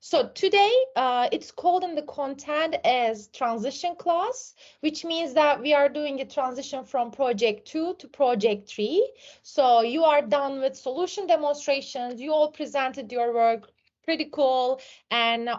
So today, it's called in the content as transition class, which means that we are doing a transition from project 2 to project 3. So you are done with solution demonstrations. You all presented your work pretty cool, and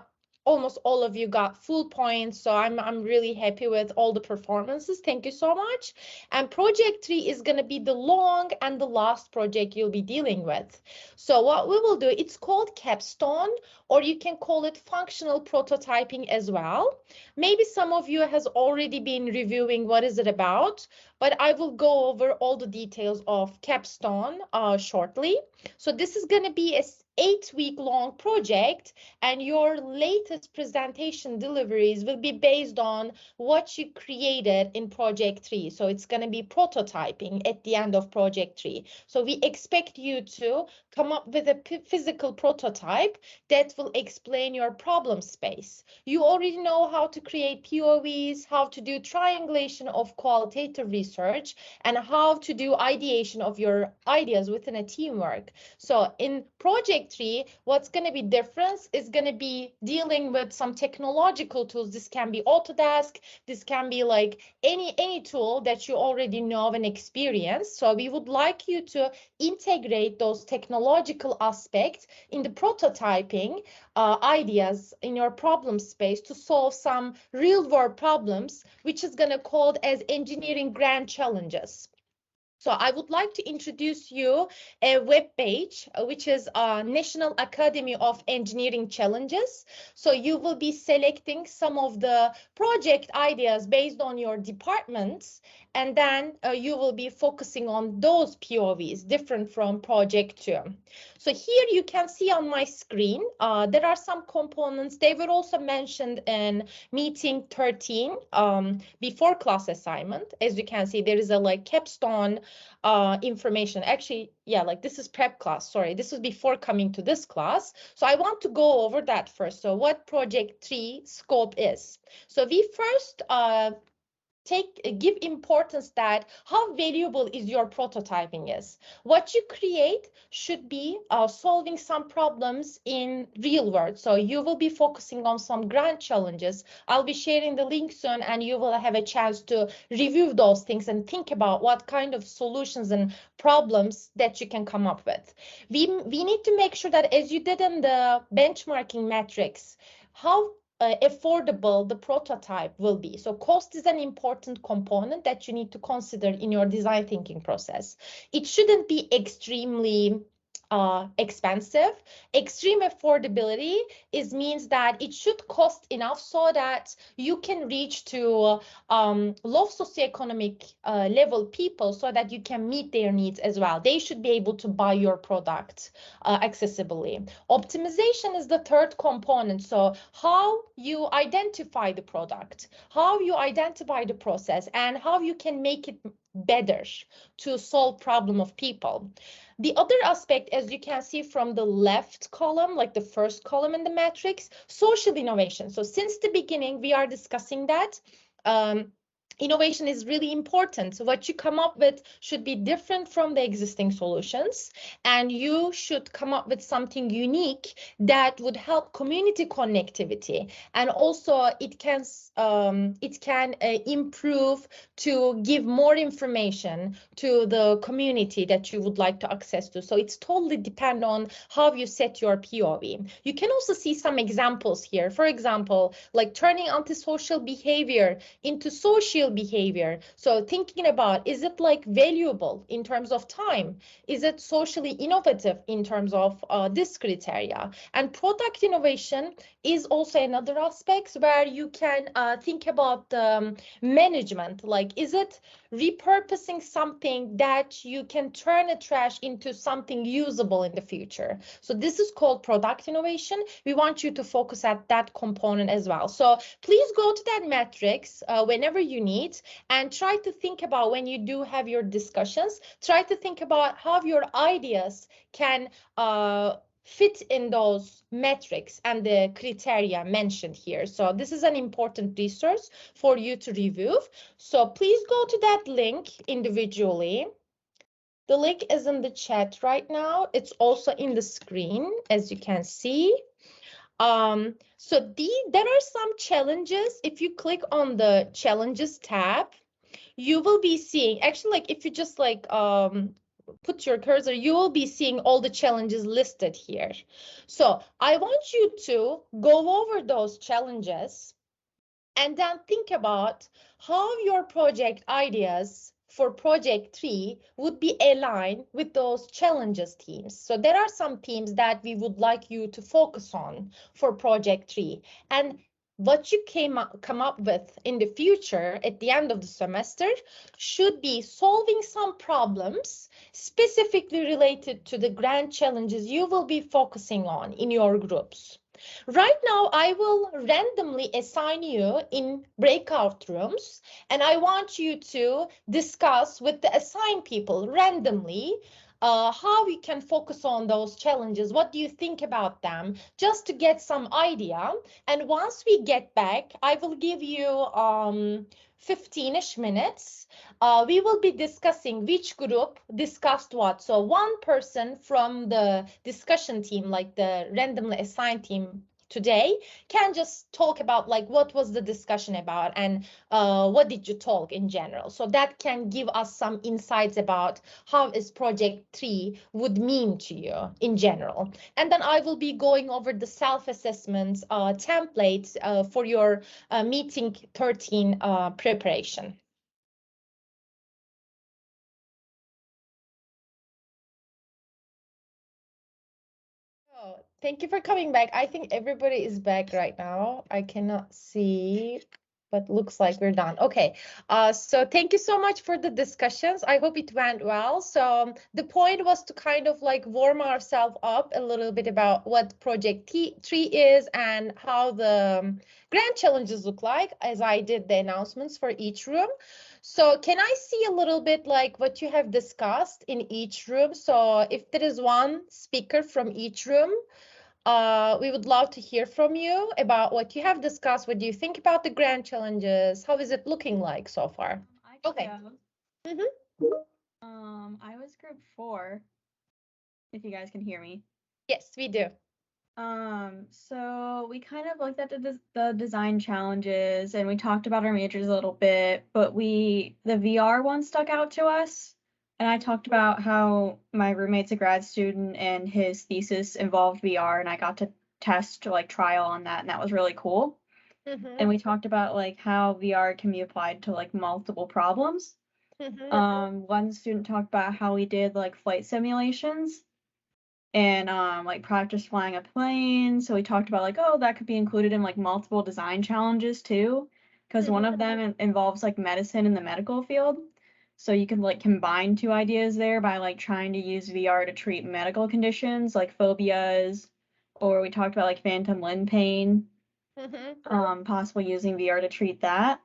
almost all of you got full points. So I'm really happy with all the performances. Thank you so much. And project 3 is going to be the long and the last project you'll be dealing with. So what we will do, it's called capstone, or you can call it functional prototyping as well. Maybe some of you has already been reviewing what is it about, but I will go over all the details of capstone shortly. So this is going to be a 8-week long project, and your latest presentation deliveries will be based on what you created in project 3. So it's going to be prototyping at the end of project 3. So we expect you to come up with a physical prototype that will explain your problem space. You already know how to create POVs, how to do triangulation of qualitative research, and how to do ideation of your ideas within a teamwork. So in project 3, what's going to be different is going to be dealing with some technological tools. This can be Autodesk, this can be like any tool that you already know and experience. So we would like you to integrate those technological aspects in the prototyping ideas in your problem space to solve some real world problems, which is going to called as engineering grand challenges. So I would like to introduce you a web page, which is National Academy of Engineering Challenges. So you will be selecting some of the project ideas based on your departments, and then you will be focusing on those POVs, different from project 2. So here you can see on my screen, there are some components. They were also mentioned in meeting 13 before class assignment. As you can see, there is a like capstone information. Actually, yeah, like this is prep class. Sorry, this was before coming to this class. So I want to go over that first. So what project 3 scope is. So we first give importance that how valuable is your prototyping is. What you create should be solving some problems in real world. So you will be focusing on some grand challenges. I'll be sharing the link soon, and you will have a chance to review those things and think about what kind of solutions and problems that you can come up with. We need to make sure that, as you did in the benchmarking metrics, how affordable the prototype will be. So cost is an important component that you need to consider in your design thinking process. It shouldn't be extremely expensive. Extreme affordability means that it should cost enough so that you can reach to low socioeconomic level people, so that you can meet their needs as well. They should be able to buy your product accessibly. Optimization is the third component. So how you identify the product, how you identify the process, and how you can make it better to solve problem of people. The other aspect, as you can see from the left column, like the first column in the matrix, social innovation. So since the beginning, we are discussing that. Innovation is really important. So what you come up with should be different from the existing solutions, and you should come up with something unique that would help community connectivity, and also it can improve to give more information to the community that you would like to access to. So it's totally depend on how you set your POV. You can also see some examples here. For example, like turning antisocial behavior into social behavior. So thinking about, is it like valuable in terms of time? Is it socially innovative in terms of this criteria? And product innovation is also another aspect where you can think about the management. Like, is it repurposing something that you can turn a trash into something usable in the future? So this is called product innovation. We want you to focus at that component as well. So please go to that matrix whenever you need, and try to think about, when you do have your discussions, try to think about how your ideas can fit in those metrics and the criteria mentioned here. So this is an important resource for you to review. So please go to that link individually. The link is in the chat right now. It's also in the screen, as you can see. So there are some challenges. If you click on the challenges tab, you will be seeing, actually, like if you just like put your cursor, you will be seeing all the challenges listed here. So I want you to go over those challenges and then think about how your project ideas for project 3 would be aligned with those challenges themes. So there are some themes that we would like you to focus on for project 3. And what you come up with in the future at the end of the semester should be solving some problems specifically related to the grand challenges you will be focusing on in your groups. Right now, I will randomly assign you in breakout rooms, and I want you to discuss with the assigned people randomly how we can focus on those challenges. What do you think about them? Just to get some idea. And once we get back, I will give you 15-ish minutes. We will be discussing which group discussed what. So one person from the discussion team, like the randomly assigned team today, can just talk about like what was the discussion about and what did you talk in general. So that can give us some insights about how is project 3 would mean to you in general. And then I will be going over the self-assessments templates for your meeting 13 preparation. Oh, thank you for coming back. I think everybody is back right now. I cannot see, but looks like we're done. Okay, so thank you so much for the discussions. I hope it went well. So the point was to kind of like warm ourselves up a little bit about what Project 3 is and how the grand challenges look like, as I did the announcements for each room. So can I see a little bit like what you have discussed in each room? So if there is one speaker from each room, we would love to hear from you about what you have discussed. What do you think about the grand challenges? How is it looking like so far? Okay. I was group 4, if you guys can hear me. Yes, we do. So we kind of looked at the design challenges and we talked about our majors a little bit, but the VR one stuck out to us. And I talked about how my roommate's a grad student and his thesis involved VR, and I got to test like trial on that, and that was really cool. And we talked about like how VR can be applied to like multiple problems. One student talked about how we did like flight simulations and like practice flying a plane. So we talked about like, oh, that could be included in like multiple design challenges too, because one of them involves like medicine in the medical field. So you can like combine two ideas there by like trying to use VR to treat medical conditions like phobias, or we talked about like phantom limb pain, possibly using VR to treat that.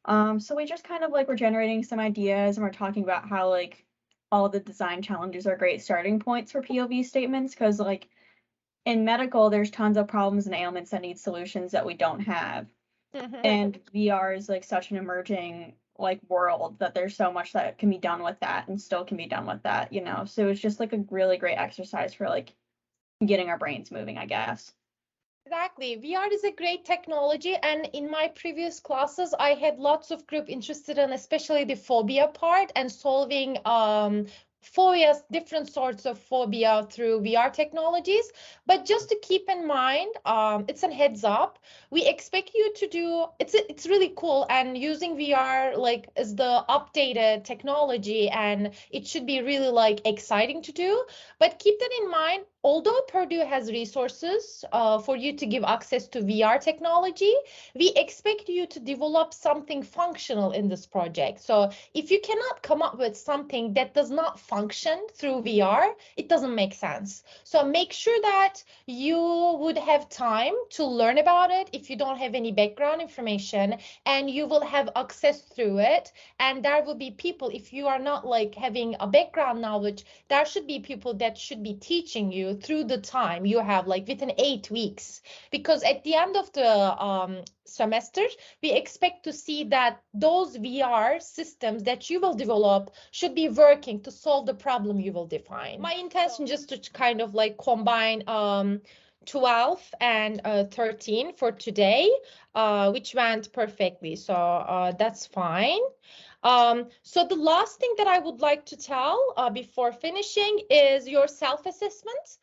So we just kind of like we're generating some ideas and we're talking about how like all the design challenges are great starting points for POV statements, because like in medical there's tons of problems and ailments that need solutions that we don't have. And VR is like such an emerging like world that there's so much that can be done with that and still can be done with that, you know. So it's just like a really great exercise for like getting our brains moving, I guess. Exactly. VR is a great technology, and in my previous classes, I had lots of group interested in especially the phobia part and solving phobias, different sorts of phobia through VR technologies. But just to keep in mind, it's a heads up. We expect you to do it's really cool, and using VR like is the updated technology, and it should be really like exciting to do. But keep that in mind. Although Purdue has resources for you to give access to VR technology, we expect you to develop something functional in this project. So if you cannot come up with something that does not function through VR, it doesn't make sense. So make sure that you would have time to learn about it if you don't have any background information, and you will have access through it. And there will be people, if you are not like having a background knowledge, there should be people that should be teaching you through the time you have, like within 8 weeks, because at the end of the semester we expect to see that those VR systems that you will develop should be working to solve the problem you will define. My intention just to kind of like combine 12 and 13 for today, which went perfectly. So that's fine. So the last thing that I would like to tell before finishing is your self-assessment.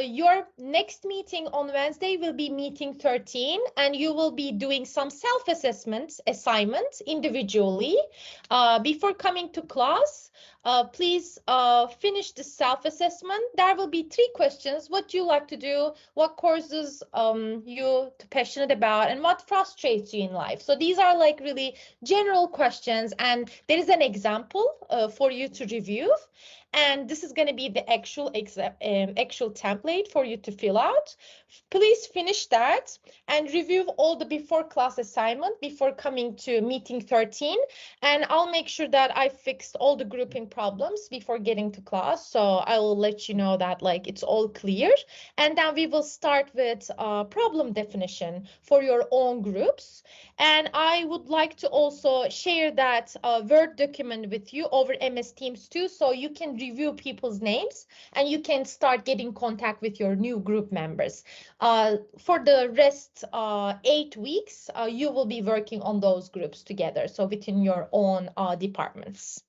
Your next meeting on Wednesday will be meeting 13, and you will be doing some self-assessment assignments individually. Before coming to class, please finish the self-assessment. There will be 3 questions: what you like to do, what courses you're passionate about, and what frustrates you in life. So these are like really general questions, and there is an example for you to review. And this is going to be the actual template for you to fill out. Please finish that and review all the before class assignment before coming to meeting 13. And I'll make sure that I fixed all the grouping problems before getting to class. So I will let you know that like it's all clear. And then we will start with problem definition for your own groups. And I would like to also share that Word document with you over MS Teams too, so you can review people's names and you can start getting contact with your new group members. For the rest 8 weeks, you will be working on those groups together, so within your own departments.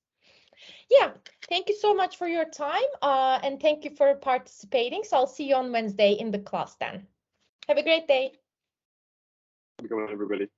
Yeah, thank you so much for your time and thank you for participating. So I'll see you on Wednesday in the class then. Have a great day. Have a good one, everybody.